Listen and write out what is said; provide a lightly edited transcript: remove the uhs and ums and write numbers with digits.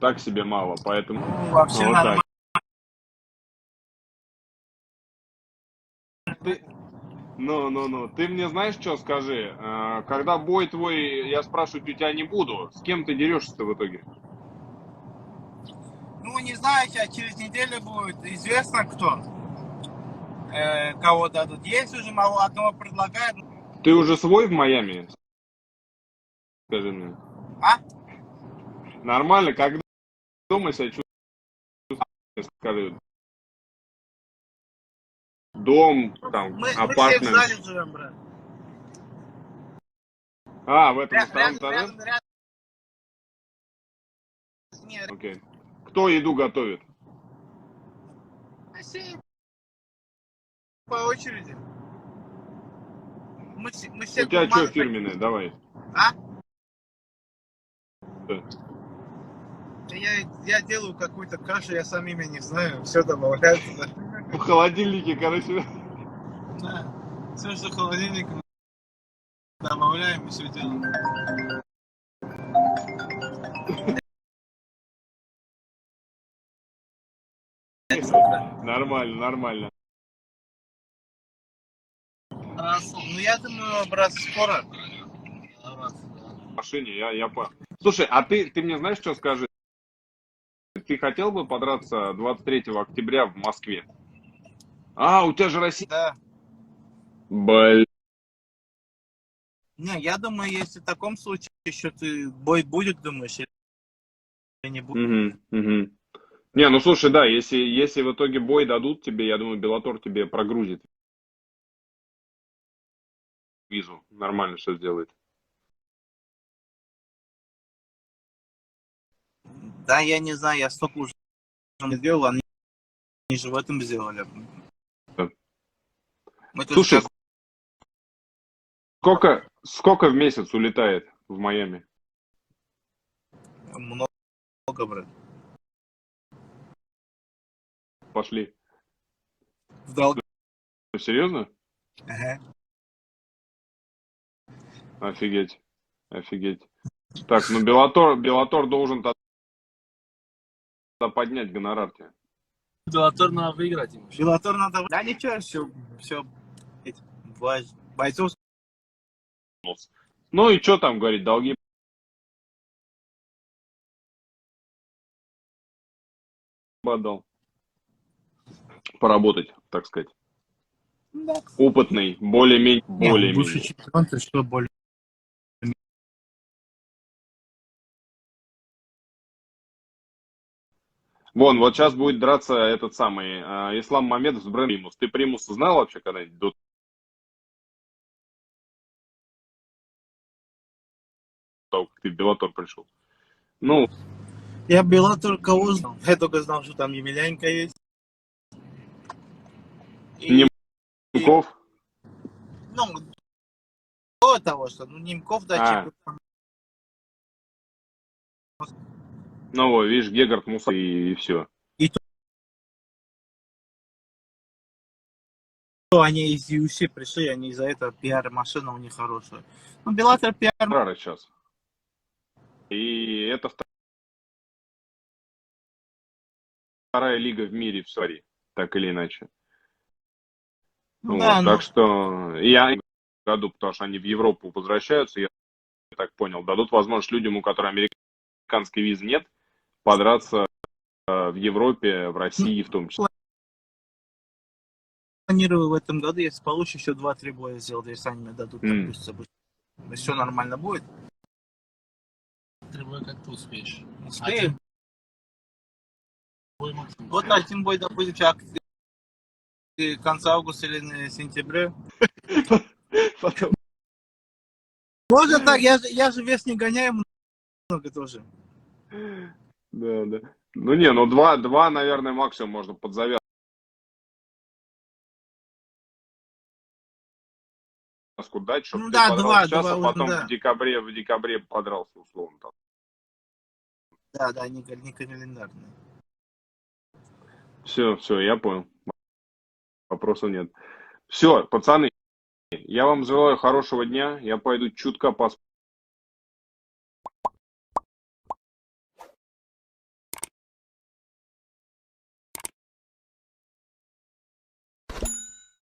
так себе мало, поэтому Ну, вообще вот так. нормально. Ты, ты мне знаешь, что скажи? Когда бой твой, я спрашивать у тебя не буду, с кем ты дерешься-то в итоге? Ну, не знаю, сейчас через неделю будет известно, кто, кого дадут. Есть уже, мало одного предлагают. Ты уже свой в Майами? Скажи мне. А? Нормально? Как дома себя чувствуешь? Скажи. Дом, там, Мы все в апартмент. зале живем, брат. В этом втором Рядом, этаже? рядом. Нет, Окей. Кто еду готовит? все по очереди. Мы все У тебя что гурманы. фирменное? Давай. А? Да. Да я делаю какую-то кашу, я сам имя не знаю. Все добавляю туда. В холодильнике, короче. Да. Все, что холодильник добавляем и все делаем. Нормально, нормально. Ну я думаю, брат, скоро. В машине, я понял. Слушай, а ты мне знаешь, что скажи? Ты хотел бы подраться 23 октября в Москве? У тебя же Россия. Да. Блин. Не, я думаю, если в таком случае еще ты бой будет, думаешь, или не будет. Угу. Не, ну слушай, да, если в итоге бой дадут тебе, я думаю, Беллатор тебе прогрузит визу. Нормально все сделает. Да, я не знаю, я столько уже не сделал, они же в этом сделали. Да. Мы-то Слушай, сейчас сколько в месяц улетает в Майами? много, брат. Пошли. В долг. Серьезно? Ага. Офигеть. Офигеть. Так, ну Беллатор должен тогда поднять гонорар тебе. Беллатор надо выиграть ему. Беллатор надо... Да ничего, все бойцов. Ну и что там говорить, долги отдал. Поработать, так сказать. Да. Опытный, более-менее, Не, бывший более-менее. чемпион, ты что, более... Вон, вот сейчас будет драться этот самый Ислам Мамедов с Брэндом Примус. Ты Примуса знал вообще когда-нибудь до того, как ты в Беллатор пришел? Ну, Я Беллатор кого знал? Я только знал, что там Емельяненко есть. И, Немков. ну, до того, что, ну, Немков, да, чемпион. Ну, видишь, Гегард, Муса и все. И то они из UFC пришли, они из-за этого пиар-машина у них хорошая. Ну, Беллатор пиар... Сейчас. И это вторая лига в мире в Саре, так или иначе. Ну, Вот, да, так что я в году, потому что они в Европу возвращаются, я так понял, дадут возможность людям, у которых американской визы нет, подраться в Европе, в России в том числе. планирую в этом году, если получше, еще 2-3 боя сделать, если они мне дадут, допустим, если все нормально будет. 3 боя как ты успеешь? Успею. Бой максимум. Вот один бой, допустим, конца августа или сентября. Можно так, я же вес не гоняю много тоже. Да. Ну не, ну два, наверное, максимум можно под завязку дать, чтобы Ну ты да, подрался сейчас, два а потом да. в декабре подрался условно там. Да, не календарные. Все, я понял. Вопросов нет. Все, пацаны, я вам желаю хорошего дня. Я пойду чутка поспать.